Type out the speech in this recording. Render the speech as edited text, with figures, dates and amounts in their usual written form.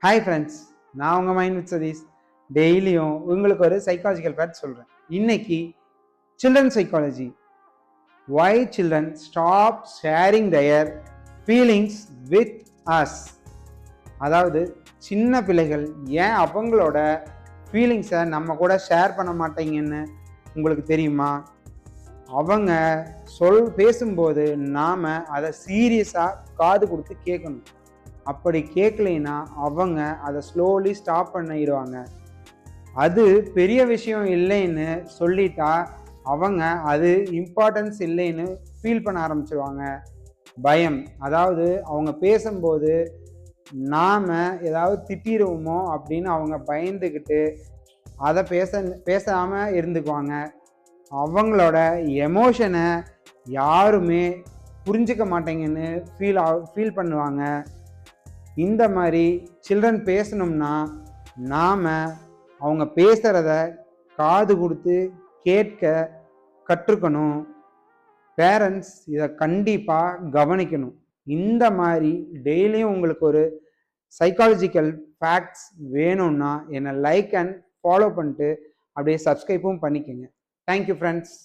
Hi friends, நான் உங்கள் mind with Satish. டெய்லியும் உங்களுக்கு ஒரு சைக்காலஜிக்கல் ஃபேக்ட் சொல்கிறேன். இன்னைக்கு children psychology, why children stop sharing their feelings with us. அதாவது சின்ன பிள்ளைகள் ஏன் அவங்களோட ஃபீலிங்ஸை நம்ம கூட ஷேர் பண்ண மாட்டேங்கன்னு உங்களுக்கு தெரியுமா? அவங்க பேசும்போது நாம் அதை சீரியஸாக காது கொடுத்து கேட்கணும். அப்படி கேட்கலைன்னா அவங்க அதை ஸ்லோலி ஸ்டாப் பண்ணிடுவாங்க. அது பெரிய விஷயம் இல்லைன்னு சொல்லிட்டா அவங்க அது இம்பார்ட்டன்ஸ் இல்லைன்னு ஃபீல் பண்ண ஆரம்பிச்சிருவாங்க. பயம், அதாவது அவங்க பேசும்போது நாம் ஏதாவது திட்டிடுவோமோ அப்படின்னு அவங்க பயந்துக்கிட்டு அதை பேசாமல் இருந்துக்குவாங்க. அவங்களோட எமோஷனை யாருமே புரிஞ்சிக்க மாட்டேங்கன்னு ஃபீல் பண்ணுவாங்க. இந்த மாதிரி சில்ட்ரன் பேசணும்னா நாம் அவங்க பேசுகிறத காது கொடுத்து கேட்க கற்றுக்கணும். பேரண்ட்ஸ் இதை கண்டிப்பாக கவனிக்கணும். இந்த மாதிரி டெய்லியும் உங்களுக்கு ஒரு சைக்காலஜிக்கல் ஃபேக்ட்ஸ் வேணும்னா என்னை லைக் அண்ட் ஃபாலோ பண்ணிட்டு அப்படியே சப்ஸ்கிரைப்பும் பண்ணிக்கோங்க. Thank you friends.